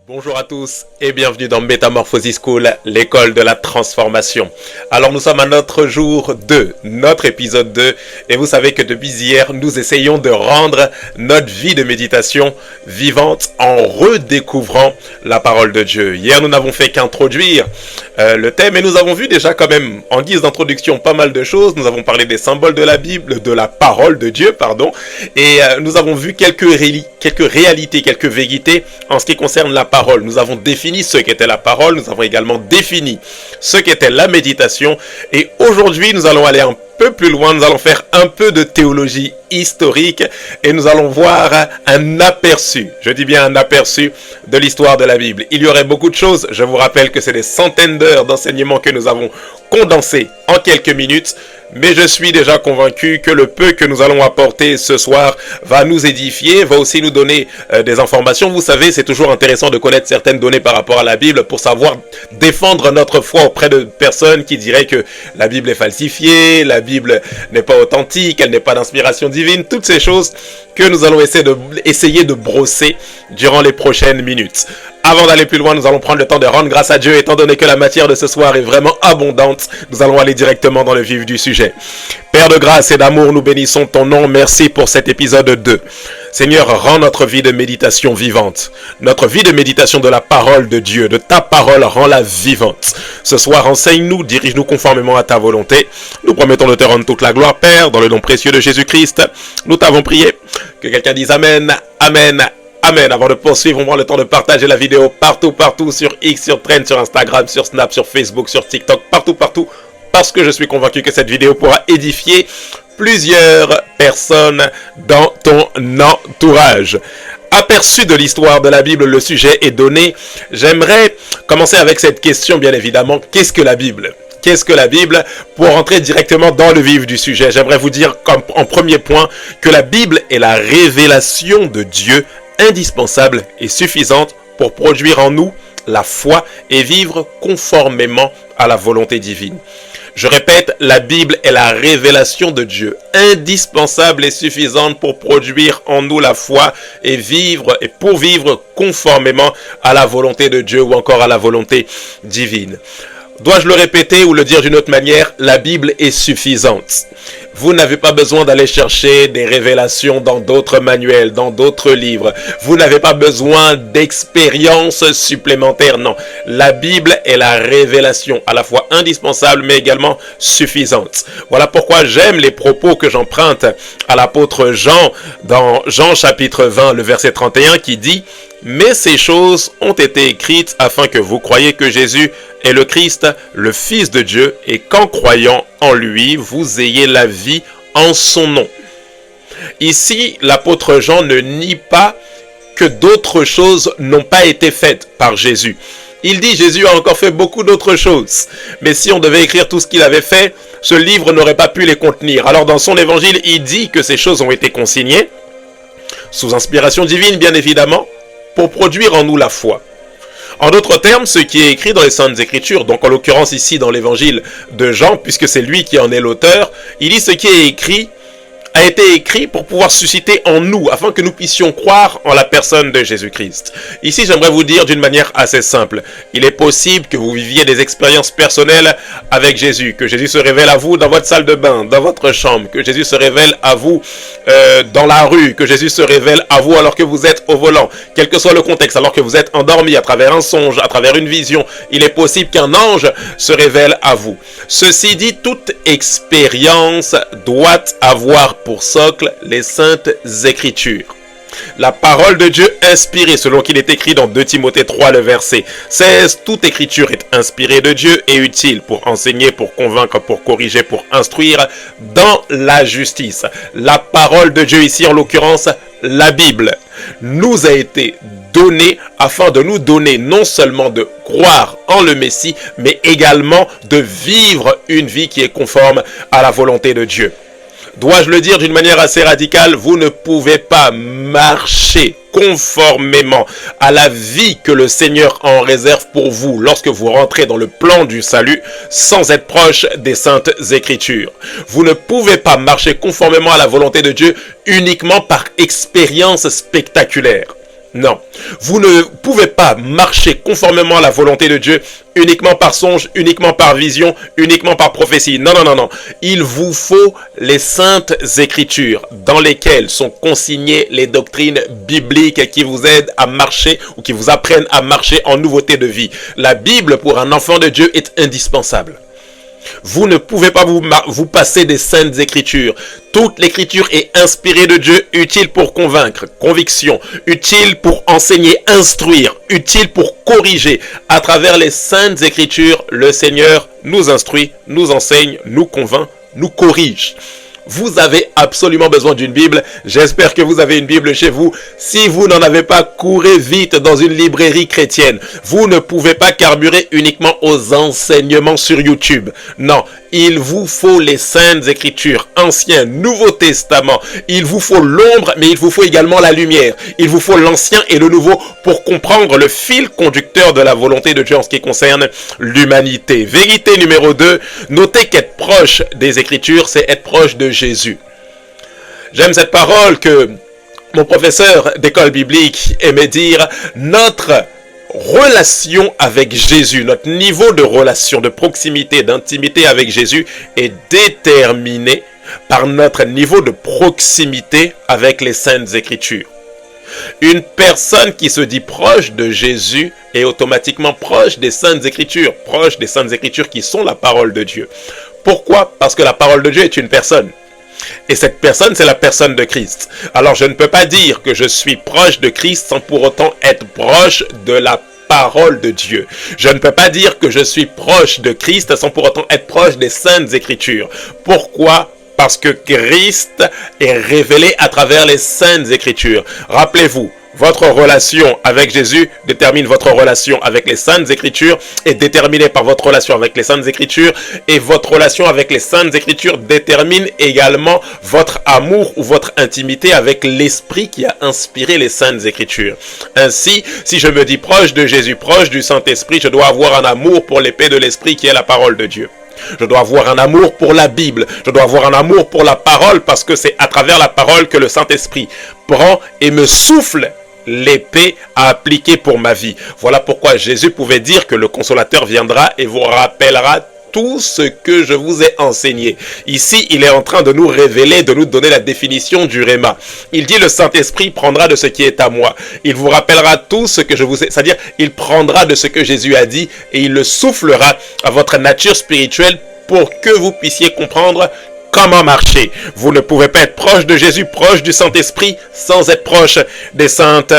Bonjour à tous et bienvenue dans Metamorphosis School, l'école de la transformation. Alors nous sommes à notre jour 2, notre épisode 2, et vous savez que depuis hier, nous essayons de rendre notre vie de méditation vivante en redécouvrant la parole de Dieu. Hier, nous n'avons fait qu'introduire le thème et nous avons vu déjà quand même, en guise d'introduction, pas mal de choses. Nous avons parlé des symboles de la Bible, de la parole de Dieu, et nous avons vu quelques réalités, quelques vérités en ce qui concerne la parole. Nous avons défini ce qu'était la parole, nous avons également défini ce qu'était la méditation, et aujourd'hui nous allons aller un peu plus loin, nous allons faire un peu de théologie historique et nous allons voir un aperçu, je dis bien un aperçu de l'histoire de la Bible. Il y aurait beaucoup de choses, je vous rappelle que c'est des centaines d'heures d'enseignement que nous avons condensé en quelques minutes, mais je suis déjà convaincu que le peu que nous allons apporter ce soir va nous édifier, va aussi nous donner des informations. Vous savez, c'est toujours intéressant de connaître certaines données par rapport à la Bible pour savoir défendre notre foi auprès de personnes qui diraient que la Bible est falsifiée, la Bible n'est pas authentique, elle n'est pas d'inspiration divine, toutes ces choses que nous allons essayer de brosser durant les prochaines minutes. Avant d'aller plus loin, nous allons prendre le temps de rendre grâce à Dieu, étant donné que la matière de ce soir est vraiment abondante. Nous allons aller directement dans le vif du sujet. Père de grâce et d'amour, nous bénissons ton nom. Merci pour cet épisode 2. Seigneur, rends notre vie de méditation vivante. Notre vie de méditation de la parole de Dieu, de ta parole, rends-la vivante. Ce soir, enseigne-nous, dirige-nous conformément à ta volonté. Nous promettons de te rendre toute la gloire, Père, dans le nom précieux de Jésus-Christ. Nous t'avons prié. Que quelqu'un dise Amen, Amen, Amen. Avant de poursuivre, on prend le temps de partager la vidéo partout, sur X, sur Trend, sur Instagram, sur Snap, sur Facebook, sur TikTok, partout, parce que je suis convaincu que cette vidéo pourra édifier plusieurs personnes dans ton entourage. Aperçu de l'histoire de la Bible, le sujet est donné. J'aimerais commencer avec cette question, bien évidemment. Qu'est-ce que la Bible ? Qu'est-ce que la Bible? Pour entrer directement dans le vif du sujet, j'aimerais vous dire en premier point que la Bible est la révélation de Dieu indispensable et suffisante pour produire en nous la foi et vivre conformément à la volonté divine. Je répète, la Bible est la révélation de Dieu, indispensable et suffisante pour produire en nous la foi et pour vivre conformément à la volonté de Dieu ou encore à la volonté divine. Dois-je le répéter ou le dire d'une autre manière? La Bible est suffisante. Vous n'avez pas besoin d'aller chercher des révélations dans d'autres manuels, dans d'autres livres. Vous n'avez pas besoin d'expériences supplémentaires. Non, la Bible est la révélation à la fois indispensable mais également suffisante. Voilà pourquoi j'aime les propos que j'emprunte à l'apôtre Jean dans Jean chapitre 20, le verset 31 qui dit « Mais ces choses ont été écrites afin que vous croyiez que Jésus est le Christ, le Fils de Dieu, et qu'en croyant en lui, vous ayez la vie en son nom. » Ici, l'apôtre Jean ne nie pas que d'autres choses n'ont pas été faites par Jésus. Il dit Jésus a encore fait beaucoup d'autres choses. Mais si on devait écrire tout ce qu'il avait fait, ce livre n'aurait pas pu les contenir. Alors dans son évangile, il dit que ces choses ont été consignées, sous inspiration divine bien évidemment, pour produire en nous la foi. En d'autres termes, ce qui est écrit dans les Saintes Écritures, donc en l'occurrence ici dans l'évangile de Jean, puisque c'est lui qui en est l'auteur, il dit ce qui est écrit a été écrit pour pouvoir susciter en nous, afin que nous puissions croire en la personne de Jésus-Christ. Ici, j'aimerais vous dire d'une manière assez simple, il est possible que vous viviez des expériences personnelles avec Jésus, que Jésus se révèle à vous dans votre salle de bain, dans votre chambre, que Jésus se révèle à vous dans la rue, que Jésus se révèle à vous alors que vous êtes au volant, quel que soit le contexte, alors que vous êtes endormi à travers un songe, à travers une vision, il est possible qu'un ange se révèle à vous. Ceci dit, toute expérience doit avoir pour socle les Saintes Écritures. La parole de Dieu inspirée, selon qu'il est écrit dans 2 Timothée 3, le verset 16, toute écriture est inspirée de Dieu et utile pour enseigner, pour convaincre, pour corriger, pour instruire dans la justice. La parole de Dieu ici, en l'occurrence, la Bible, nous a été donnée afin de nous donner non seulement de croire en le Messie, mais également de vivre une vie qui est conforme à la volonté de Dieu. Dois-je le dire d'une manière assez radicale, vous ne pouvez pas marcher conformément à la vie que le Seigneur en réserve pour vous lorsque vous rentrez dans le plan du salut sans être proche des Saintes Écritures. Vous ne pouvez pas marcher conformément à la volonté de Dieu uniquement par expérience spectaculaire. Non, vous ne pouvez pas marcher conformément à la volonté de Dieu uniquement par songe, uniquement par vision, uniquement par prophétie. Non, non, non, non. Il vous faut les saintes écritures dans lesquelles sont consignées les doctrines bibliques qui vous aident à marcher ou qui vous apprennent à marcher en nouveauté de vie. La Bible pour un enfant de Dieu est indispensable. Vous ne pouvez pas vous passer des saintes écritures. Toute l'écriture est inspirée de Dieu, utile pour convaincre, conviction, utile pour enseigner, instruire, utile pour corriger. À travers les saintes écritures, le Seigneur nous instruit, nous enseigne, nous convainc, nous corrige. Vous avez absolument besoin d'une Bible. J'espère que vous avez une Bible chez vous. Si vous n'en avez pas, courez vite dans une librairie chrétienne. Vous ne pouvez pas carburer uniquement aux enseignements sur YouTube. Non, il vous faut les saintes écritures, Ancien, Nouveau Testament. Il vous faut l'ombre, mais il vous faut également la lumière. Il vous faut l'Ancien et le Nouveau pour comprendre le fil conducteur de la volonté de Dieu en ce qui concerne l'humanité. Vérité numéro 2, notez qu'être proche des Écritures, c'est être proche de Jésus. J'aime cette parole que mon professeur d'école biblique aimait dire, notre relation avec Jésus, notre niveau de relation, de proximité, d'intimité avec Jésus est déterminé par notre niveau de proximité avec les Saintes Écritures. Une personne qui se dit proche de Jésus est automatiquement proche des Saintes Écritures qui sont la parole de Dieu. Pourquoi? Parce que la parole de Dieu est une personne. Et cette personne, c'est la personne de Christ. Alors, je ne peux pas dire que je suis proche de Christ sans pour autant être proche de la parole de Dieu. Je ne peux pas dire que je suis proche de Christ sans pour autant être proche des Saintes Écritures. Pourquoi? Parce que Christ est révélé à travers les Saintes Écritures. Rappelez-vous, votre relation avec Jésus détermine votre relation avec les Saintes Écritures, est déterminée par votre relation avec les Saintes Écritures, et votre relation avec les Saintes Écritures détermine également votre amour ou votre intimité avec l'Esprit qui a inspiré les Saintes Écritures. Ainsi, si je me dis proche de Jésus, proche du Saint-Esprit, je dois avoir un amour pour l'épée de l'Esprit qui est la parole de Dieu. Je dois avoir un amour pour la Bible. Je dois avoir un amour pour la parole parce que c'est à travers la parole que le Saint-Esprit prend et me souffle l'épée à appliquer pour ma vie. Voilà pourquoi Jésus pouvait dire que le Consolateur viendra et vous rappellera tout ce que je vous ai enseigné. Ici, il est en train de nous révéler, de nous donner la définition du Réma. Il dit, le Saint-Esprit prendra de ce qui est à moi. Il vous rappellera tout ce que je vous ai... C'est-à-dire, il prendra de ce que Jésus a dit et il le soufflera à votre nature spirituelle pour que vous puissiez comprendre comment marcher. Vous ne pouvez pas être proche de Jésus, proche du Saint-Esprit, sans être proche des Saintes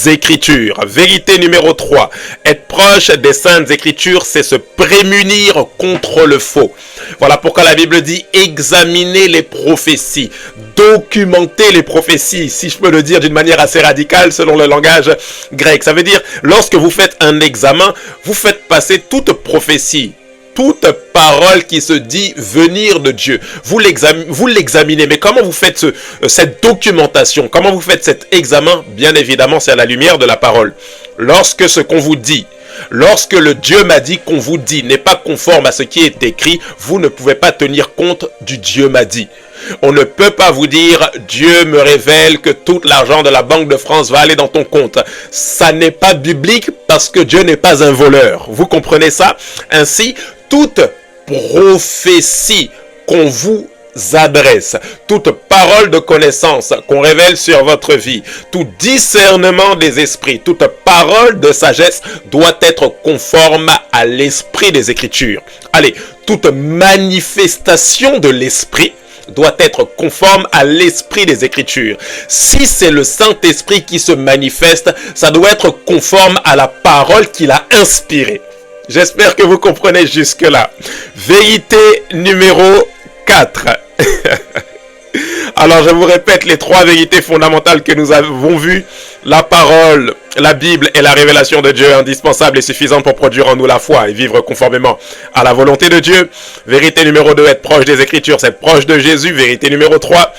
Écritures. Vérité numéro 3. Être proche des Saintes Écritures, c'est se prémunir contre le faux. Voilà pourquoi la Bible dit examiner les prophéties, documenter les prophéties, si je peux le dire d'une manière assez radicale selon le langage grec. Ça veut dire, lorsque vous faites un examen, vous faites passer toute prophétie, toute parole qui se dit venir de Dieu. Vous l'examinez. Mais comment vous faites cette documentation? Comment vous faites cet examen? Bien évidemment, c'est à la lumière de la parole. Lorsque ce qu'on vous dit, lorsque le Dieu m'a dit qu'on vous dit n'est pas conforme à ce qui est écrit, vous ne pouvez pas tenir compte du Dieu m'a dit. On ne peut pas vous dire Dieu me révèle que tout l'argent de la Banque de France va aller dans ton compte. Ça n'est pas biblique parce que Dieu n'est pas un voleur. Vous comprenez ça? Ainsi, toute prophétie qu'on vous adresse, toute parole de connaissance qu'on révèle sur votre vie, tout discernement des esprits, toute parole de sagesse doit être conforme à l'esprit des Écritures. Allez, toute manifestation de l'esprit doit être conforme à l'esprit des Écritures. Si c'est le Saint-Esprit qui se manifeste, ça doit être conforme à la parole qu'il a inspirée. J'espère que vous comprenez jusque-là. Vérité numéro 4. Alors, je vous répète les 3 vérités fondamentales que nous avons vues. La parole, la Bible et la révélation de Dieu, indispensable et suffisante pour produire en nous la foi et vivre conformément à la volonté de Dieu. Vérité numéro 2, être proche des Écritures, c'est être proche de Jésus. Vérité numéro 3,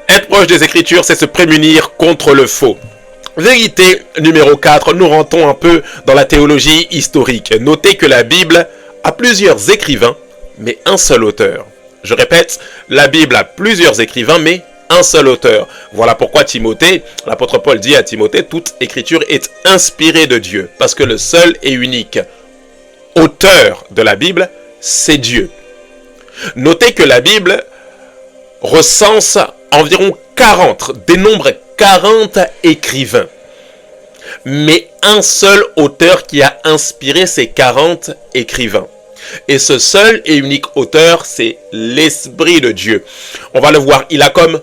être proche des Écritures, c'est se prémunir contre le faux. Vérité numéro 4, nous rentrons un peu dans la théologie historique. Notez que la Bible a plusieurs écrivains, mais un seul auteur. Je répète, la Bible a plusieurs écrivains, mais un seul auteur. Voilà pourquoi Timothée, l'apôtre Paul dit à Timothée, toute écriture est inspirée de Dieu, parce que le seul et unique auteur de la Bible, c'est Dieu. Notez que la Bible recense environ 40, dénombre 40 écrivains. Mais un seul auteur qui a inspiré ces 40 écrivains. Et ce seul et unique auteur, c'est l'Esprit de Dieu. On va le voir, il a comme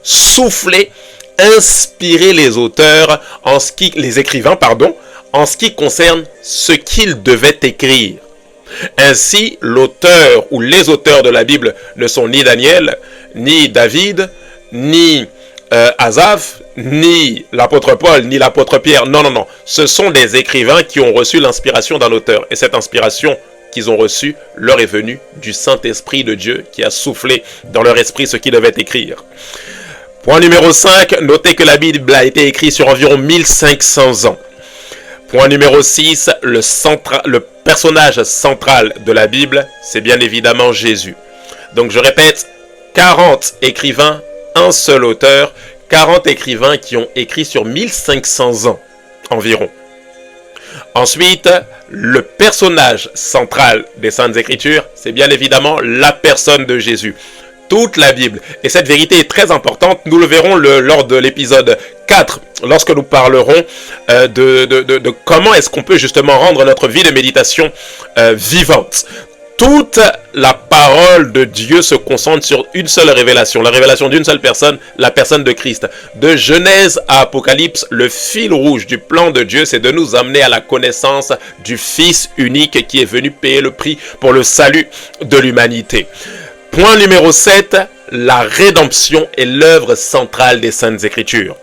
soufflé, inspiré les auteurs, les écrivains, en ce qui concerne ce qu'ils devaient écrire. Ainsi, l'auteur ou les auteurs de la Bible ne sont ni Daniel, ni David, ni Asaph, ni l'apôtre Paul, ni l'apôtre Pierre. Non, non, non. Ce sont des écrivains qui ont reçu l'inspiration d'un auteur. Et cette inspiration qu'ils ont reçue leur est venue du Saint-Esprit de Dieu qui a soufflé dans leur esprit ce qu'ils devaient écrire. Point numéro 5, notez que la Bible a été écrite sur environ 1500 ans. Point numéro 6, le personnage central de la Bible, c'est bien évidemment Jésus. Donc je répète, 40 écrivains, un seul auteur, 40 écrivains qui ont écrit sur 1500 ans environ. Ensuite, le personnage central des Saintes Écritures, c'est bien évidemment la personne de Jésus. Toute la Bible. Et cette vérité est très importante. Nous le verrons lors de l'épisode 4, lorsque nous parlerons de comment est-ce qu'on peut justement rendre notre vie de méditation vivante. Toute la parole de Dieu se concentre sur une seule révélation, la révélation d'une seule personne, la personne de Christ. De Genèse à Apocalypse, le fil rouge du plan de Dieu, c'est de nous amener à la connaissance du Fils unique qui est venu payer le prix pour le salut de l'humanité. Point numéro 7, la rédemption est l'œuvre centrale des Saintes Écritures.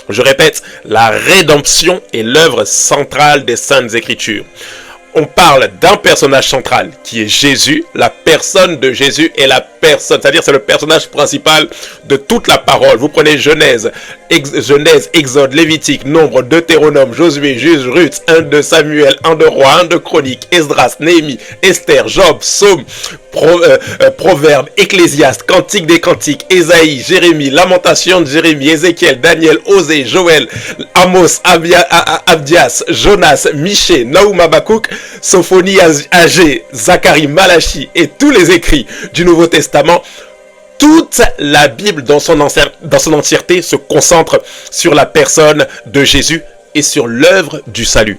Je répète, la rédemption est l'œuvre centrale des Saintes Écritures. On parle d'un personnage central qui est Jésus. La personne de Jésus est la personne, c'est-à-dire c'est le personnage principal de toute la parole. Vous prenez Genèse, Exode, Lévitique, Nombre, Deutéronome, Josué, Juge, Ruth, 1 de Samuel, 1 de Roi, 1 de Chronique, Esdras, Néhémie, Esther, Job, Psaume, Proverbe, Ecclésiaste, Cantique des Cantiques, Ésaïe, Jérémie, Lamentation de Jérémie, Ézéchiel, Daniel, Osée, Joël, Amos, Abdias, Jonas, Michée, Naoum, Habakkuk, Sophonie, Agé, Zacharie, Malachi et tous les écrits du Nouveau Testament. Toute la Bible dans son entièreté se concentre sur la personne de Jésus et sur l'œuvre du salut.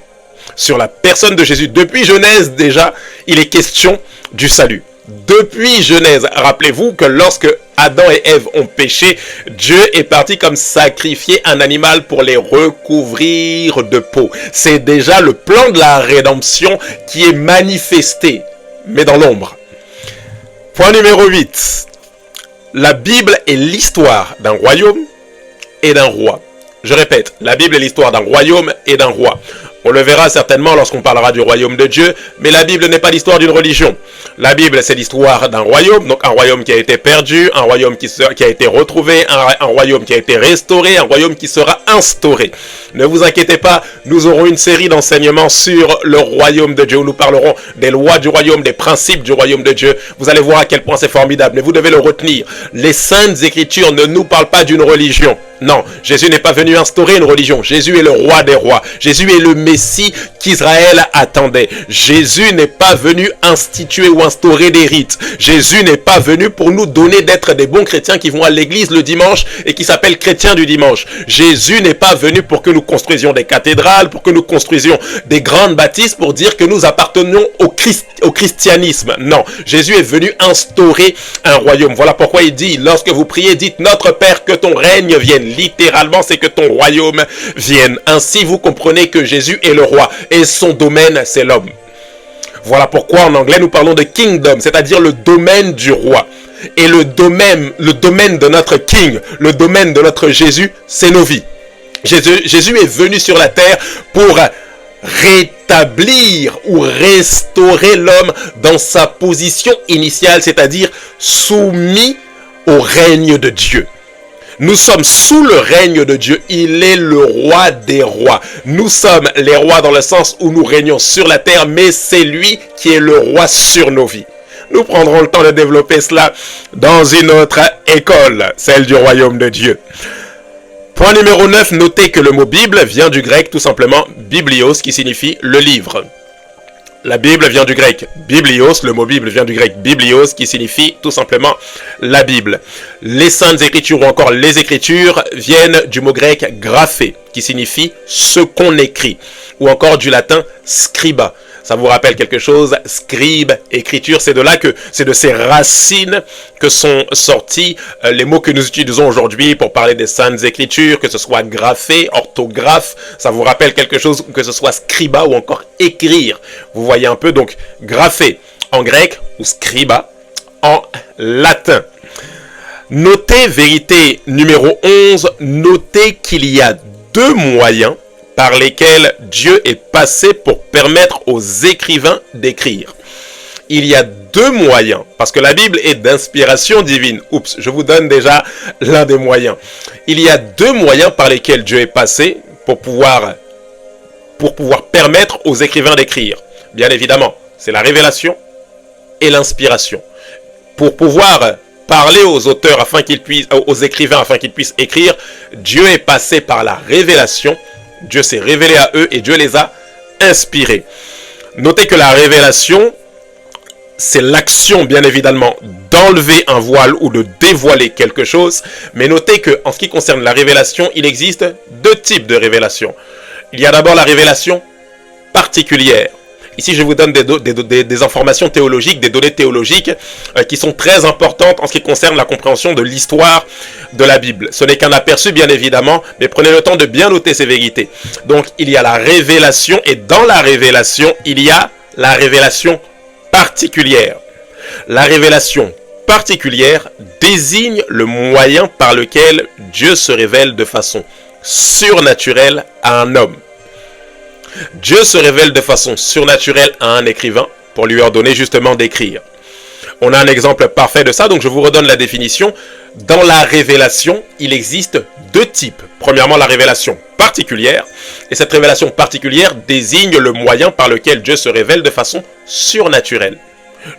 Sur la personne de Jésus. Depuis Genèse déjà, il est question du salut. Depuis Genèse, rappelez-vous que lorsque Adam et Ève ont péché, Dieu est parti comme sacrifier un animal pour les recouvrir de peau. C'est déjà le plan de la rédemption qui est manifesté, mais dans l'ombre. Point numéro 8. La Bible est l'histoire d'un royaume et d'un roi. Je répète, la Bible est l'histoire d'un royaume et d'un roi. On le verra certainement lorsqu'on parlera du royaume de Dieu, mais la Bible n'est pas l'histoire d'une religion. La Bible, c'est l'histoire d'un royaume, donc un royaume qui a été perdu, un royaume qui a été retrouvé, un royaume qui a été restauré, un royaume qui sera instauré. Ne vous inquiétez pas, nous aurons une série d'enseignements sur le royaume de Dieu, où nous parlerons des lois du royaume, des principes du royaume de Dieu. Vous allez voir à quel point c'est formidable, mais vous devez le retenir. Les Saintes Écritures ne nous parlent pas d'une religion. Non, Jésus n'est pas venu instaurer une religion. Jésus est le roi des rois. Jésus est le Messie qu'Israël attendait. Jésus n'est pas venu instituer ou instaurer des rites. Jésus n'est pas venu pour nous donner d'être des bons chrétiens qui vont à l'église le dimanche et qui s'appellent chrétiens du dimanche. Jésus n'est pas venu pour que nous construisions des cathédrales, pour que nous construisions des grandes bâtisses pour dire que nous appartenions au christianisme. Non, Jésus est venu instaurer un royaume. Voilà pourquoi il dit, lorsque vous priez, dites notre Père, que ton règne vienne. Littéralement, c'est que ton royaume vienne. Ainsi, vous comprenez que Jésus est le roi et son domaine, c'est l'homme. Voilà pourquoi en anglais, nous parlons de kingdom, c'est-à-dire le domaine du roi. Et le domaine de notre king, le domaine de notre Jésus, c'est nos vies. Jésus est venu sur la terre pour rétablir ou restaurer l'homme dans sa position initiale, c'est-à-dire soumis au règne de Dieu. Nous sommes sous le règne de Dieu. Il est le roi des rois. Nous sommes les rois dans le sens où nous régnons sur la terre, mais c'est lui qui est le roi sur nos vies. nous prendrons le temps de développer cela dans une autre école, celle du royaume de Dieu. Point numéro 9, notez que le mot Bible vient du grec tout simplement biblios, qui signifie le livre. La Bible vient du grec biblios, le mot Bible vient du grec biblios, qui signifie tout simplement la Bible. Les saintes écritures ou encore les écritures viennent du mot grec graphé, qui signifie ce qu'on écrit, ou encore du latin scriba. Ça vous rappelle quelque chose? Scribe, écriture, c'est de ces racines que sont sortis les mots que nous utilisons aujourd'hui pour parler des saintes écritures, que ce soit graphé, orthographe. Ça vous rappelle quelque chose, que ce soit scriba ou encore écrire. Vous voyez un peu, donc graphé en grec ou scriba en latin. Notez, vérité numéro 11, notez qu'il y a deux moyens par lesquels Dieu est passé pour permettre aux écrivains d'écrire. Il y a deux moyens, parce que la Bible est d'inspiration divine. Oups, je vous donne déjà l'un des moyens. Il y a deux moyens par lesquels Dieu est passé pour pouvoir permettre aux écrivains d'écrire. Bien évidemment, c'est la révélation et l'inspiration. Pour pouvoir parler aux auteurs aux écrivains afin qu'ils puissent écrire, Dieu est passé par la révélation. Dieu s'est révélé à eux et Dieu les a inspirés. Notez que la révélation, c'est l'action, bien évidemment, d'enlever un voile ou de dévoiler quelque chose. Mais notez qu'en ce qui concerne la révélation, il existe deux types de révélations. Il y a d'abord la révélation particulière. Ici, je vous donne des informations théologiques, des données théologiques qui sont très importantes en ce qui concerne la compréhension de l'histoire de la Bible. Ce n'est qu'un aperçu, bien évidemment, mais prenez le temps de bien noter ces vérités. Donc, il y a la révélation, et dans la révélation, il y a la révélation particulière. La révélation particulière désigne le moyen par lequel Dieu se révèle de façon surnaturelle à un homme. Dieu se révèle de façon surnaturelle à un écrivain pour lui ordonner justement d'écrire. On a un exemple parfait de ça, donc je vous redonne la définition. Dans la révélation, il existe deux types. Premièrement, la révélation particulière. Et cette révélation particulière désigne le moyen par lequel Dieu se révèle de façon surnaturelle.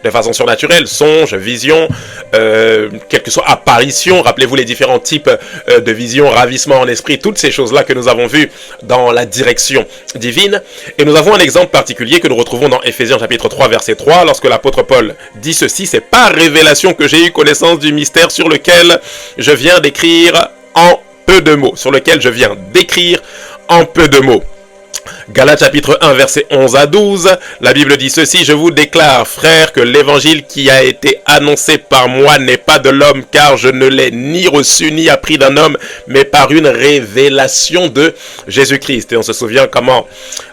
De façon surnaturelle, songe, vision, quelle que soit apparition, rappelez-vous les différents types de vision, ravissement en esprit, toutes ces choses-là que nous avons vues dans la direction divine. Et nous avons un exemple particulier que nous retrouvons dans Éphésiens chapitre 3 verset 3, lorsque l'apôtre Paul dit ceci: c'est par révélation que j'ai eu connaissance du mystère sur lequel je viens d'écrire en peu de mots, sur lequel je viens d'écrire en peu de mots. Galates chapitre 1 verset 11 à 12, la Bible dit ceci: je vous déclare, frères, que l'évangile qui a été annoncé par moi n'est pas de l'homme, car je ne l'ai ni reçu ni appris d'un homme, mais par une révélation de Jésus-Christ. Et on se souvient comment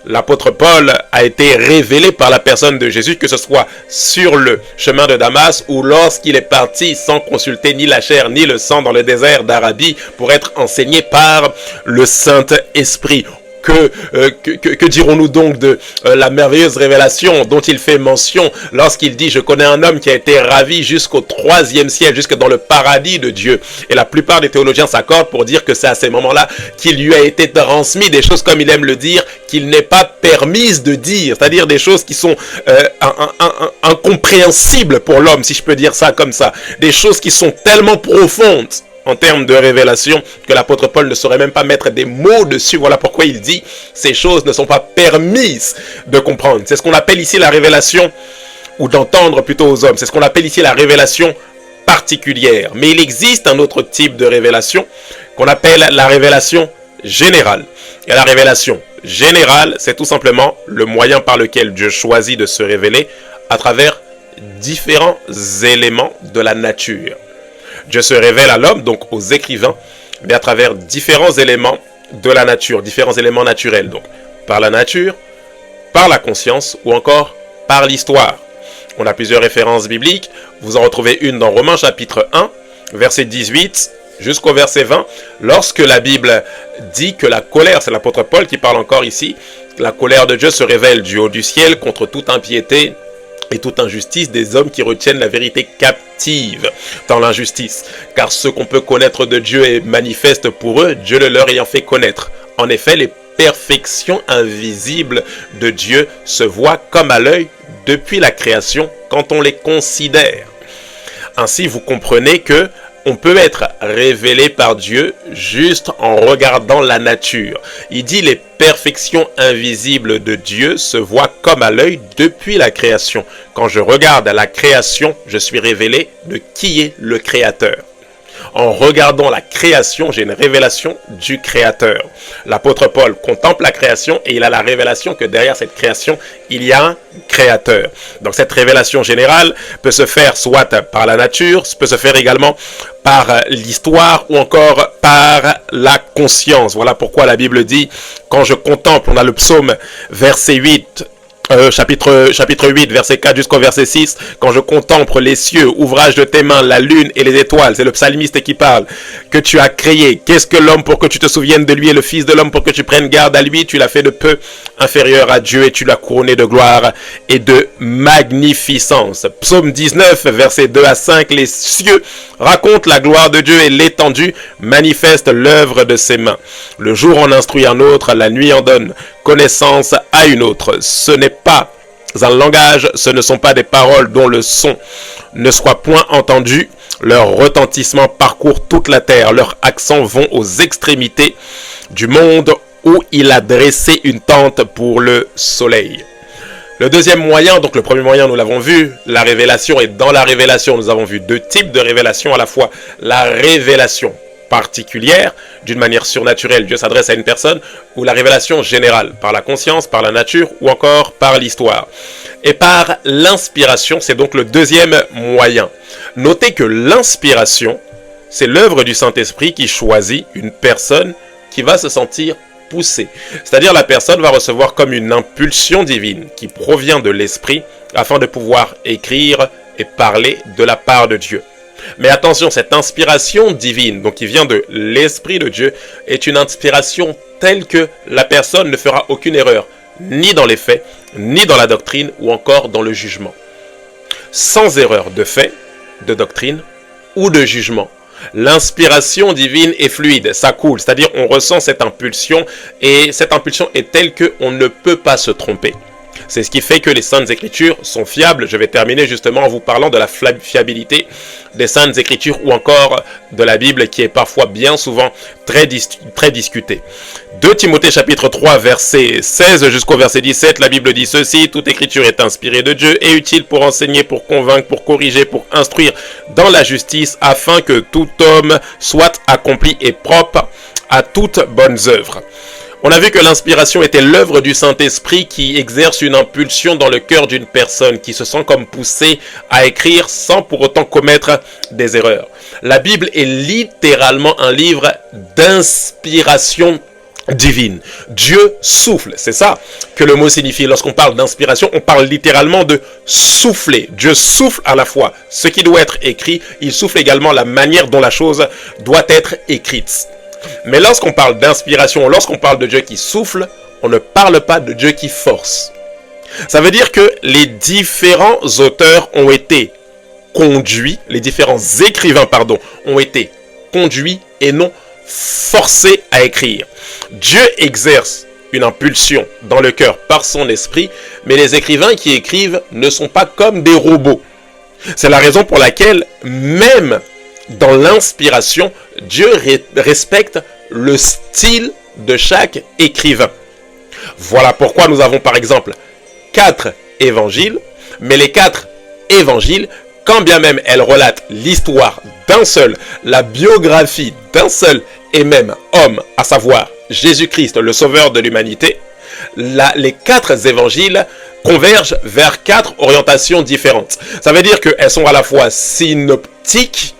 l'apôtre Paul a été révélé par la personne de Jésus, que ce soit sur le chemin de Damas ou lorsqu'il est parti sans consulter ni la chair ni le sang dans le désert d'Arabie pour être enseigné par le Saint-Esprit. Que dirons-nous donc de la merveilleuse révélation dont il fait mention lorsqu'il dit: je connais un homme qui a été ravi jusqu'au 3e ciel, jusque dans le paradis de Dieu. Et la plupart des théologiens s'accordent pour dire que c'est à ces moments-là qu'il lui a été transmis des choses, comme il aime le dire, qu'il n'est pas permise de dire, c'est-à-dire des choses qui sont incompréhensibles pour l'homme, si je peux dire ça comme ça, des choses qui sont tellement profondes en termes de révélation que l'apôtre Paul ne saurait même pas mettre des mots dessus. Voilà pourquoi il dit: ces choses ne sont pas permises de comprendre. C'est ce qu'on appelle ici la révélation, ou d'entendre plutôt aux hommes. C'est ce qu'on appelle ici la révélation particulière. Mais il existe un autre type de révélation qu'on appelle la révélation générale. Et la révélation générale, c'est tout simplement le moyen par lequel Dieu choisit de se révéler à travers différents éléments de la nature. Dieu se révèle à l'homme, donc aux écrivains, mais à travers différents éléments de la nature, différents éléments naturels. Donc, par la nature, par la conscience ou encore par l'histoire. On a plusieurs références bibliques. Vous en retrouvez une dans Romains chapitre 1, verset 18 jusqu'au verset 20. Lorsque la Bible dit que la colère, c'est l'apôtre Paul qui parle encore ici, la colère de Dieu se révèle du haut du ciel contre toute impiété et toute injustice des hommes qui retiennent la vérité captive dans l'injustice. Car ce qu'on peut connaître de Dieu est manifeste pour eux, Dieu le leur ayant fait connaître. En effet, les perfections invisibles de Dieu se voient comme à l'œil depuis la création, quand on les considère. Ainsi, vous comprenez que on peut être révélé par Dieu juste en regardant la nature. Il dit les perfections invisibles de Dieu se voient comme à l'œil depuis la création. Quand je regarde la création, je suis révélé de qui est le Créateur. En regardant la création, j'ai une révélation du Créateur. L'apôtre Paul contemple la création et il a la révélation que derrière cette création, il y a un Créateur. Donc cette révélation générale peut se faire soit par la nature, peut se faire également par l'histoire ou encore par la conscience. Voilà pourquoi la Bible dit, quand je contemple, on a le psaume verset 8, chapitre 8, verset 4 jusqu'au verset 6, quand je contemple les cieux, ouvrage de tes mains, la lune et les étoiles, c'est le psalmiste qui parle, que tu as créé. Qu'est-ce que l'homme pour que tu te souviennes de lui et le fils de l'homme pour que tu prennes garde à lui? Tu l'as fait de peu inférieur à Dieu et tu l'as couronné de gloire et de magnificence. Psaume 19, verset 2 à 5, les cieux racontent la gloire de Dieu et l'étendue manifeste l'œuvre de ses mains. Le jour en instruit un autre, la nuit en donne connaissance à une autre. Ce n'est pas un langage, ce ne sont pas des paroles dont le son ne soit point entendu. Leur retentissement parcourt toute la terre, leurs accents vont aux extrémités du monde où il a dressé une tente pour le soleil. Le deuxième moyen, donc le premier moyen nous l'avons vu, la révélation, et dans la révélation nous avons vu deux types de révélation, à la fois la révélation particulière, d'une manière surnaturelle, Dieu s'adresse à une personne, ou la révélation générale, par la conscience, par la nature, ou encore par l'histoire. Et par l'inspiration, c'est donc le deuxième moyen. Notez que l'inspiration, c'est l'œuvre du Saint-Esprit qui choisit une personne qui va se sentir poussée. C'est-à-dire la personne va recevoir comme une impulsion divine qui provient de l'Esprit afin de pouvoir écrire et parler de la part de Dieu. Mais attention, cette inspiration divine, donc qui vient de l'Esprit de Dieu, est une inspiration telle que la personne ne fera aucune erreur, ni dans les faits, ni dans la doctrine, ou encore dans le jugement. Sans erreur de fait, de doctrine ou de jugement. L'inspiration divine est fluide, ça coule, c'est-à-dire on ressent cette impulsion, et cette impulsion est telle qu'on ne peut pas se tromper. C'est ce qui fait que les Saintes Écritures sont fiables. Je vais terminer justement en vous parlant de la fiabilité des Saintes Écritures ou encore de la Bible qui est parfois bien souvent très discutée. 2 Timothée chapitre 3 verset 16 jusqu'au verset 17, la Bible dit ceci: toute écriture est inspirée de Dieu et utile pour enseigner, pour convaincre, pour corriger, pour instruire dans la justice, afin que tout homme soit accompli et propre à toutes bonnes œuvres. On a vu que l'inspiration était l'œuvre du Saint-Esprit qui exerce une impulsion dans le cœur d'une personne qui se sent comme poussée à écrire sans pour autant commettre des erreurs. La Bible est littéralement un livre d'inspiration divine. Dieu souffle, c'est ça que le mot signifie. Lorsqu'on parle d'inspiration, on parle littéralement de souffler. Dieu souffle à la fois ce qui doit être écrit, il souffle également la manière dont la chose doit être écrite. Mais lorsqu'on parle d'inspiration, lorsqu'on parle de Dieu qui souffle, on ne parle pas de Dieu qui force. Ça veut dire que les différents auteurs ont été conduits, les différents écrivains, ont été conduits et non forcés à écrire. Dieu exerce une impulsion dans le cœur par son esprit, mais les écrivains qui écrivent ne sont pas comme des robots. C'est la raison pour laquelle, même dans l'inspiration, Dieu respecte le style de chaque écrivain. Voilà pourquoi nous avons par exemple 4 évangiles, mais les 4 évangiles, quand bien même elles relatent l'histoire d'un seul, la biographie d'un seul et même homme, à savoir Jésus-Christ, le sauveur de l'humanité, les 4 évangiles convergent vers 4 orientations différentes. Ça veut dire qu'elles sont à la fois synoptiques,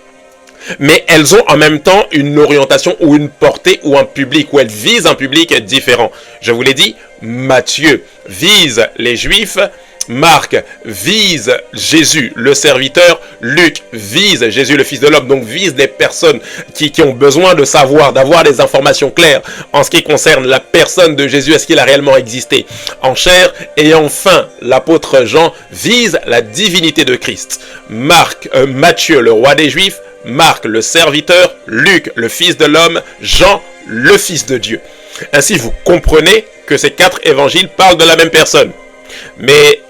mais elles ont en même temps une orientation ou une portée ou un public, où elles visent un public différent. Je vous l'ai dit, Matthieu vise les Juifs, Marc vise Jésus le serviteur, Luc vise Jésus le fils de l'homme, donc vise des personnes qui ont besoin de savoir, d'avoir des informations claires en ce qui concerne la personne de Jésus, est-ce qu'il a réellement existé en chair, et enfin l'apôtre Jean vise la divinité de Christ. Matthieu le roi des Juifs, Marc le serviteur, Luc le fils de l'homme, Jean le fils de Dieu. Ainsi vous comprenez que ces 4 évangiles parlent de la même personne. Mais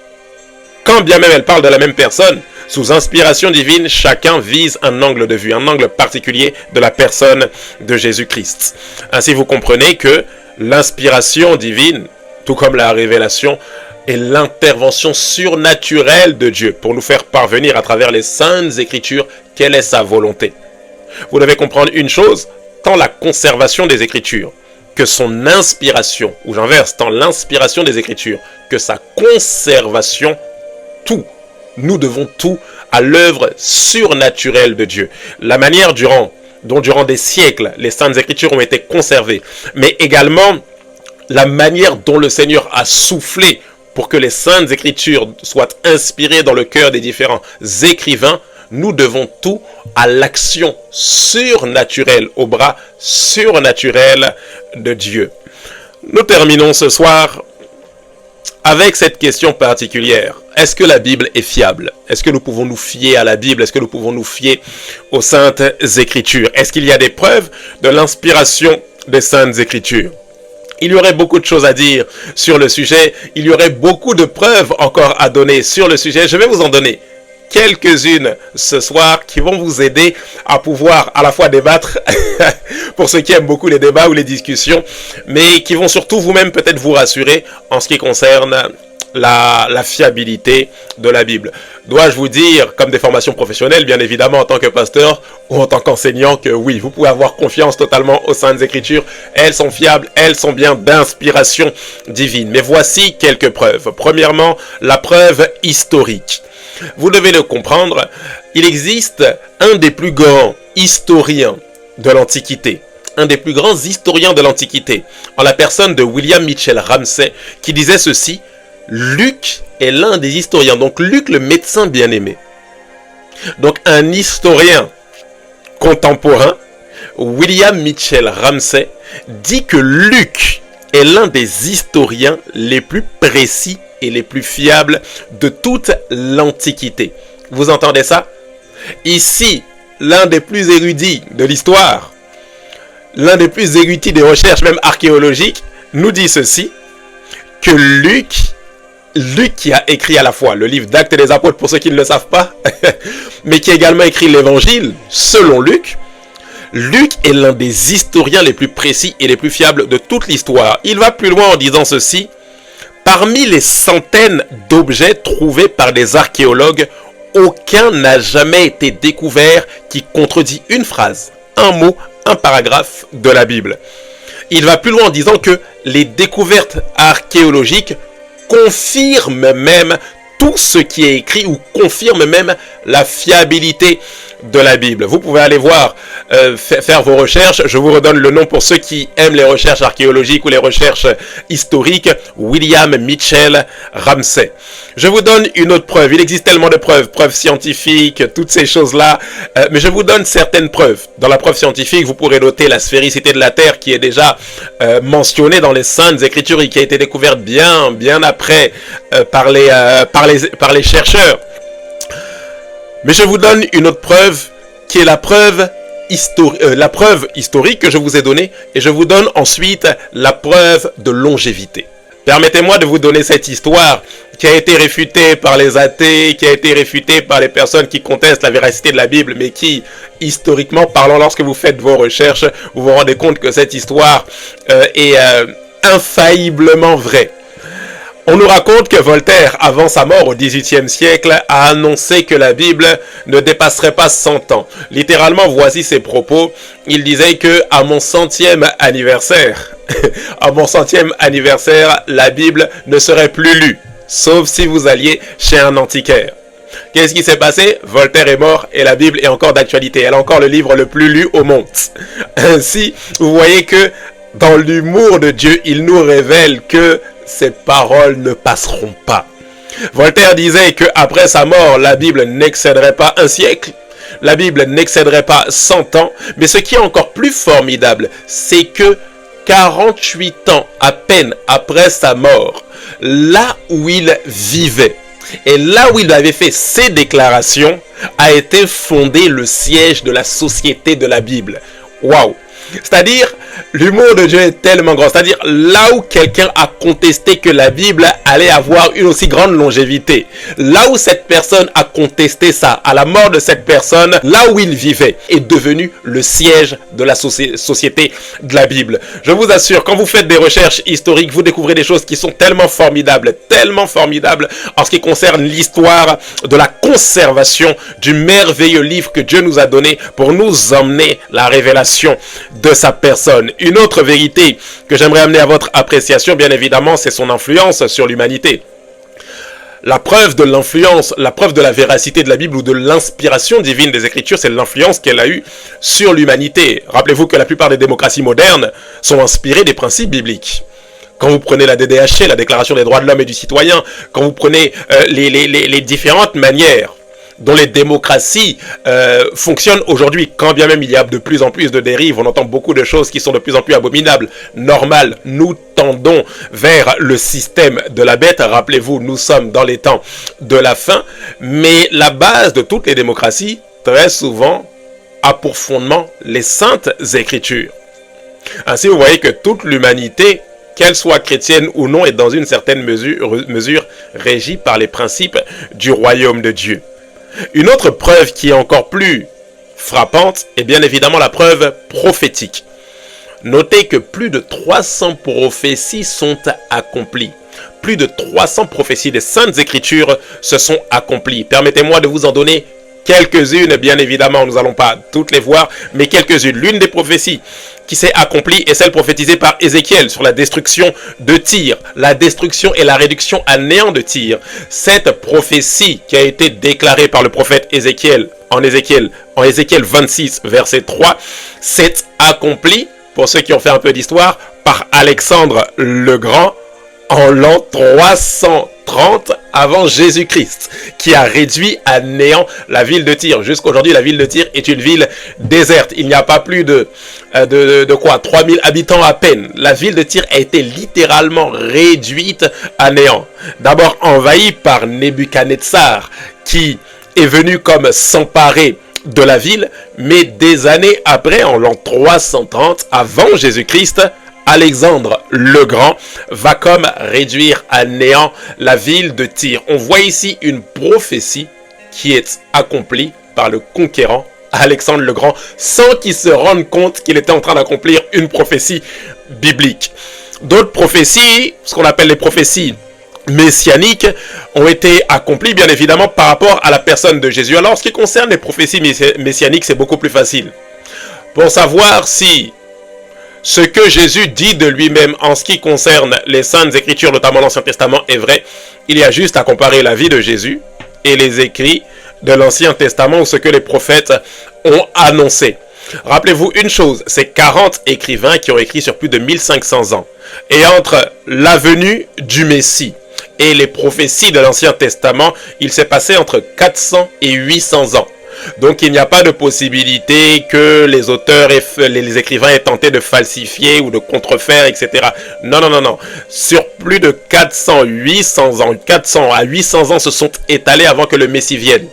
quand bien même elles parlent de la même personne, sous inspiration divine, chacun vise un angle de vue, un angle particulier de la personne de Jésus-Christ. Ainsi, vous comprenez que l'inspiration divine, tout comme la révélation, est l'intervention surnaturelle de Dieu pour nous faire parvenir à travers les saintes écritures quelle est sa volonté. Vous devez comprendre une chose, tant la conservation des Écritures que son inspiration, ou j'inverse, tant l'inspiration des Écritures que sa conservation, tout, nous devons tout à l'œuvre surnaturelle de Dieu. La manière dont durant des siècles, les Saintes Écritures ont été conservées, mais également la manière dont le Seigneur a soufflé pour que les Saintes Écritures soient inspirées dans le cœur des différents écrivains, nous devons tout à l'action surnaturelle, au bras surnaturel de Dieu. Nous terminons ce soir avec cette question particulière. Est-ce que la Bible est fiable? Est-ce que nous pouvons nous fier à la Bible? Est-ce que nous pouvons nous fier aux Saintes Écritures? Est-ce qu'il y a des preuves de l'inspiration des Saintes Écritures? Il y aurait beaucoup de choses à dire sur le sujet. Il y aurait beaucoup de preuves encore à donner sur le sujet. Je vais vous en donner quelques-unes ce soir qui vont vous aider à pouvoir à la fois débattre pour ceux qui aiment beaucoup les débats ou les discussions, mais qui vont surtout vous-même peut-être vous rassurer en ce qui concerne la fiabilité de la Bible. Dois-je vous dire, comme des formations professionnelles, bien évidemment en tant que pasteur ou en tant qu'enseignant, que oui, vous pouvez avoir confiance totalement aux Saintes Écritures. Elles sont fiables, elles sont bien d'inspiration divine. Mais voici quelques preuves. Premièrement, la preuve historique. Vous devez le comprendre, il existe un des plus grands historiens de l'Antiquité, un des plus grands historiens de l'Antiquité, en la personne de William Mitchell Ramsay, qui disait ceci: Luc est l'un des historiens, donc Luc le médecin bien-aimé. Donc un historien contemporain, William Mitchell Ramsay, dit que Luc est l'un des historiens les plus précis et les plus fiables de toute l'Antiquité. Vous entendez ça? Ici, l'un des plus érudits de l'histoire, l'un des plus érudits des recherches, même archéologiques, nous dit ceci, que Luc qui a écrit à la fois le livre d'Actes des Apôtres, pour ceux qui ne le savent pas, mais qui a également écrit l'Évangile, selon Luc, Luc est l'un des historiens les plus précis et les plus fiables de toute l'histoire. Il va plus loin en disant ceci: parmi les centaines d'objets trouvés par des archéologues, aucun n'a jamais été découvert qui contredit une phrase, un mot, un paragraphe de la Bible. Il va plus loin en disant que les découvertes archéologiques confirment même tout ce qui est écrit ou confirment même la fiabilité de la Bible. Vous pouvez aller voir, faire vos recherches. Je vous redonne le nom pour ceux qui aiment les recherches archéologiques ou les recherches historiques. William Mitchell Ramsay. Je vous donne une autre preuve. Il existe tellement de preuves, preuves scientifiques, toutes ces choses-là. Mais je vous donne certaines preuves. Dans la preuve scientifique, vous pourrez noter la sphéricité de la Terre qui est déjà mentionnée dans les Saintes Écritures et qui a été découverte bien après par les chercheurs. Mais je vous donne une autre preuve qui est la preuve historique que je vous ai donnée, et je vous donne ensuite la preuve de longévité. Permettez-moi de vous donner cette histoire qui a été réfutée par les athées, qui a été réfutée par les personnes qui contestent la véracité de la Bible, mais qui, historiquement parlant, lorsque vous faites vos recherches, vous vous rendez compte que cette histoire est infailliblement vraie. On nous raconte que Voltaire, avant sa mort au XVIIIe siècle, a annoncé que la Bible ne dépasserait pas 100 ans. Littéralement, voici ses propos. Il disait que à mon 100e anniversaire, la Bible ne serait plus lue, sauf si vous alliez chez un antiquaire. Qu'est-ce qui s'est passé? Voltaire est mort et la Bible est encore d'actualité. Elle est encore le livre le plus lu au monde. Ainsi, vous voyez que dans l'humour de Dieu, il nous révèle que ces paroles ne passeront pas. Voltaire disait qu'après sa mort, la Bible n'excéderait pas un siècle, la Bible n'excéderait pas 100 ans, mais ce qui est encore plus formidable, c'est que 48 ans à peine après sa mort, là où il vivait, et là où il avait fait ses déclarations, a été fondé le siège de la Société de la Bible. Waouh! C'est-à-dire L'humour de Dieu est tellement grand. C'est-à-dire, là où quelqu'un a contesté que la Bible allait avoir une aussi grande longévité, là où cette personne a contesté ça, à la mort de cette personne, là où il vivait, est devenu le siège de la société de la Bible. Je vous assure, quand vous faites des recherches historiques, vous découvrez des choses qui sont tellement formidables en ce qui concerne l'histoire de la conservation du merveilleux livre que Dieu nous a donné pour nous emmener la révélation de sa personne. Une autre vérité que j'aimerais amener à votre appréciation, bien évidemment, c'est son influence sur l'humanité. La preuve de l'influence, la preuve de la véracité de la Bible ou de l'inspiration divine des Écritures, c'est l'influence qu'elle a eue sur l'humanité. Rappelez-vous que la plupart des démocraties modernes sont inspirées des principes bibliques. Quand vous prenez la DDHC, la Déclaration des droits de l'homme et du citoyen, quand vous prenez les différentes manières dont les démocraties fonctionnent aujourd'hui, quand bien même il y a de plus en plus de dérives, on entend beaucoup de choses qui sont de plus en plus abominables, normales, nous tendons vers le système de la bête. Rappelez-vous, nous sommes dans les temps de la fin, mais la base de toutes les démocraties, très souvent, a pour fondement les saintes écritures. Ainsi, vous voyez que toute l'humanité, qu'elle soit chrétienne ou non, est dans une certaine mesure régie par les principes du royaume de Dieu. Une autre preuve qui est encore plus frappante est bien évidemment la preuve prophétique. Notez que plus de 300 prophéties sont accomplies. Plus de 300 prophéties des Saintes Écritures se sont accomplies. Permettez-moi de vous en donner quelques-unes, bien évidemment, nous n'allons pas toutes les voir, mais quelques-unes. L'une des prophéties qui s'est accomplie est celle prophétisée par Ézéchiel sur la destruction de Tyr, la destruction et la réduction à néant de Tyr. Cette prophétie qui a été déclarée par le prophète Ézéchiel en Ézéchiel 26, verset 3, s'est accomplie, pour ceux qui ont fait un peu d'histoire, par Alexandre le Grand en l'an 330 avant Jésus-Christ, qui a réduit à néant la ville de Tyr. Jusqu'aujourd'hui, la ville de Tyr est une ville déserte. Il n'y a pas plus de 3000 habitants à peine. La ville de Tyr a été littéralement réduite à néant. D'abord envahie par Nebuchadnezzar, qui est venu comme s'emparer de la ville, mais des années après, en l'an 330 avant Jésus-Christ, Alexandre le Grand va comme réduire à néant la ville de Tyr. On voit ici une prophétie qui est accomplie par le conquérant Alexandre le Grand sans qu'il se rende compte qu'il était en train d'accomplir une prophétie biblique. D'autres prophéties, ce qu'on appelle les prophéties messianiques, ont été accomplies bien évidemment par rapport à la personne de Jésus. Alors, en ce qui concerne les prophéties messianiques, c'est beaucoup plus facile. Pour savoir si ce que Jésus dit de lui-même en ce qui concerne les Saintes Écritures, notamment l'Ancien Testament, est vrai, il y a juste à comparer la vie de Jésus et les écrits de l'Ancien Testament ou ce que les prophètes ont annoncé. Rappelez-vous une chose, c'est 40 écrivains qui ont écrit sur plus de 1500 ans. Et entre la venue du Messie et les prophéties de l'Ancien Testament, il s'est passé entre 400 et 800 ans. Donc il n'y a pas de possibilité que les auteurs et les écrivains aient tenté de falsifier ou de contrefaire, etc. Non. Sur plus de 400 à 800 ans se sont étalés avant que le Messie vienne.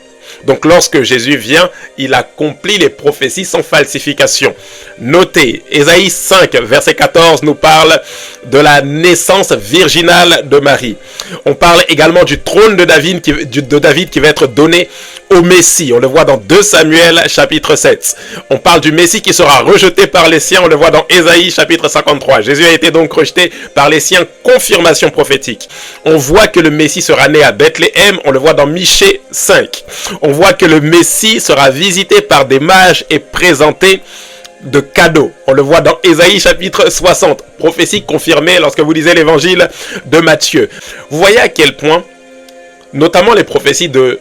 Donc lorsque Jésus vient, il accomplit les prophéties sans falsification. Notez, Ésaïe 5, verset 14 nous parle de la naissance virginale de Marie. On parle également du trône de David qui va être donné au Messie. On le voit dans 2 Samuel chapitre 7. On parle du Messie qui sera rejeté par les siens. On le voit dans Ésaïe chapitre 53. Jésus a été donc rejeté par les siens. Confirmation prophétique. On voit que le Messie sera né à Bethléem. On le voit dans Michée 5. On voit que le Messie sera visité par des mages et présenté de cadeaux. On le voit dans Ésaïe chapitre 60. Prophétie confirmée lorsque vous lisez l'évangile de Matthieu. Vous voyez à quel point, notamment les prophéties de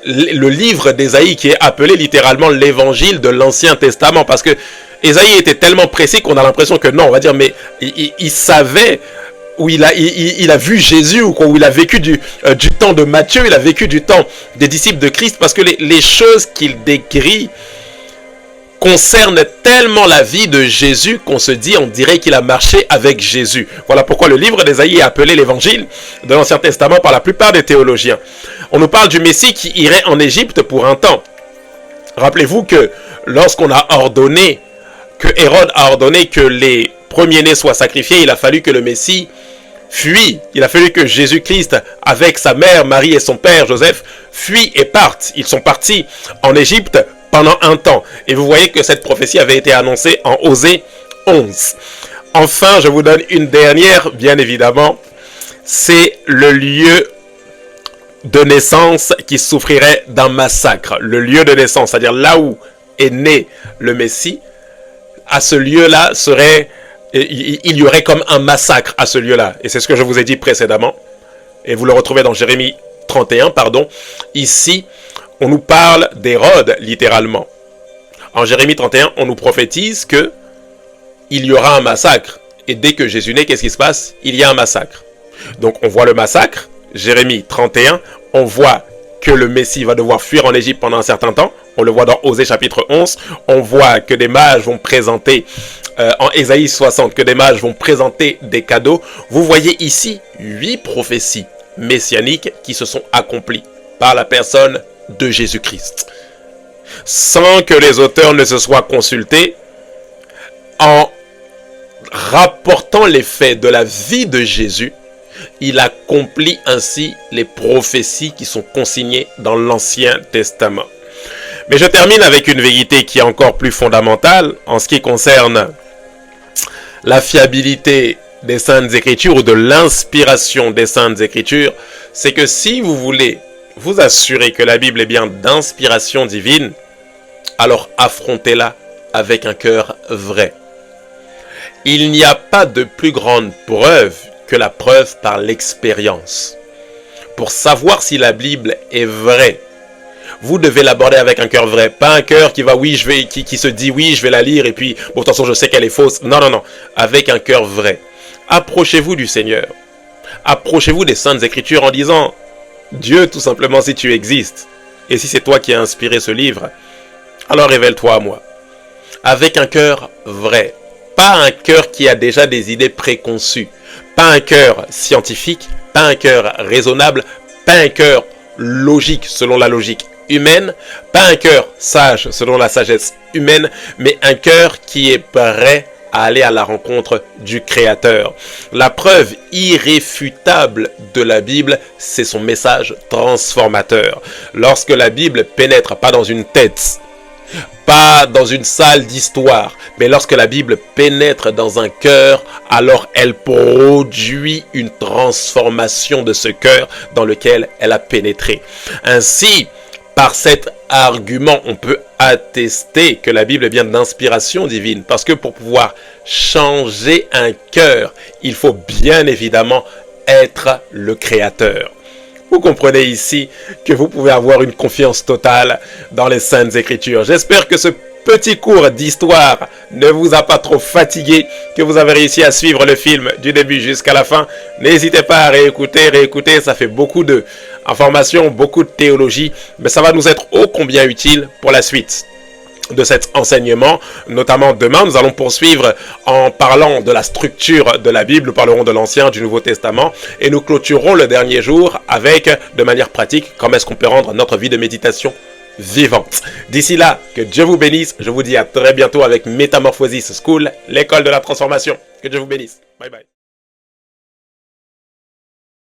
le livre d'Ésaïe qui est appelé littéralement l'évangile de l'Ancien Testament, parce que Ésaïe était tellement précis qu'on a l'impression que non, on va dire, mais il savait où il a vu Jésus, ou où il a vécu du temps de Matthieu, il a vécu du temps des disciples de Christ, parce que les choses qu'il décrit concernent tellement la vie de Jésus qu'on se dit, on dirait qu'il a marché avec Jésus. Voilà pourquoi le livre d'Ésaïe est appelé l'évangile de l'Ancien Testament par la plupart des théologiens. On nous parle du Messie qui irait en Égypte pour un temps. Rappelez-vous que lorsqu'on a ordonné que Hérode a ordonné que les premiers-nés soient sacrifiés, il a fallu que le Messie fuit. Il a fallu que Jésus-Christ, avec sa mère Marie et son père Joseph, fuient et partent. Ils sont partis en Égypte pendant un temps. Et vous voyez que cette prophétie avait été annoncée en Osée 11. Enfin, je vous donne une dernière, bien évidemment. C'est le lieu de naissance qui souffrirait d'un massacre. Le lieu de naissance, c'est-à-dire là où est né le Messie, à ce lieu-là il y aurait comme un massacre à ce lieu-là. Et c'est ce que je vous ai dit précédemment. Et vous le retrouvez dans Jérémie 31, Ici, on nous parle d'Hérode, littéralement. En Jérémie 31, on nous prophétise que il y aura un massacre. Et dès que Jésus naît, qu'est-ce qui se passe? Il y a un massacre. Donc on voit le massacre, Jérémie 31, on voit que le Messie va devoir fuir en Égypte pendant un certain temps. On le voit dans Osée chapitre 11. On voit que des mages vont présenter, en Ésaïe 60, que des mages vont présenter des cadeaux. Vous voyez ici 8 prophéties messianiques qui se sont accomplies par la personne de Jésus-Christ. Sans que les auteurs ne se soient consultés, en rapportant les faits de la vie de Jésus, il accomplit ainsi les prophéties qui sont consignées dans l'Ancien Testament. Mais je termine avec une vérité qui est encore plus fondamentale en ce qui concerne la fiabilité des Saintes Écritures ou de l'inspiration des Saintes Écritures. C'est que si vous voulez vous assurer que la Bible est bien d'inspiration divine, alors affrontez-la avec un cœur vrai. Il n'y a pas de plus grande preuve que la preuve par l'expérience. Pour savoir si la Bible est vraie, vous devez l'aborder avec un cœur vrai. Pas un cœur qui va, qui se dit oui, je vais la lire et puis, bon, de toute façon, je sais qu'elle est fausse. Non, non, non. Avec un cœur vrai. Approchez-vous du Seigneur. Approchez-vous des Saintes Écritures en disant, Dieu, tout simplement, si tu existes, et si c'est toi qui as inspiré ce livre, alors révèle-toi à moi. Avec un cœur vrai. Pas un cœur qui a déjà des idées préconçues. Pas un cœur scientifique, pas un cœur raisonnable, pas un cœur logique selon la logique humaine, pas un cœur sage selon la sagesse humaine, mais un cœur qui est prêt à aller à la rencontre du Créateur. La preuve irréfutable de la Bible, c'est son message transformateur. Lorsque la Bible pénètre pas dans une tête, pas dans une salle d'histoire, mais lorsque la Bible pénètre dans un cœur, alors elle produit une transformation de ce cœur dans lequel elle a pénétré. Ainsi, par cet argument, on peut attester que la Bible est bien d'inspiration divine, parce que pour pouvoir changer un cœur, il faut bien évidemment être le Créateur. Vous comprenez ici que vous pouvez avoir une confiance totale dans les Saintes Écritures. J'espère que ce petit cours d'histoire ne vous a pas trop fatigué, que vous avez réussi à suivre le film du début jusqu'à la fin. N'hésitez pas à réécouter, ça fait beaucoup d'informations, beaucoup de théologie, mais ça va nous être ô combien utile pour la suite de cet enseignement. Notamment demain, nous allons poursuivre en parlant de la structure de la Bible. Nous parlerons de l'Ancien, du Nouveau Testament et nous clôturerons le dernier jour avec, de manière pratique, comment est-ce qu'on peut rendre notre vie de méditation vivante. D'ici là, que Dieu vous bénisse. Je vous dis à très bientôt avec Métamorphosis School, l'école de la transformation. Que Dieu vous bénisse. Bye bye.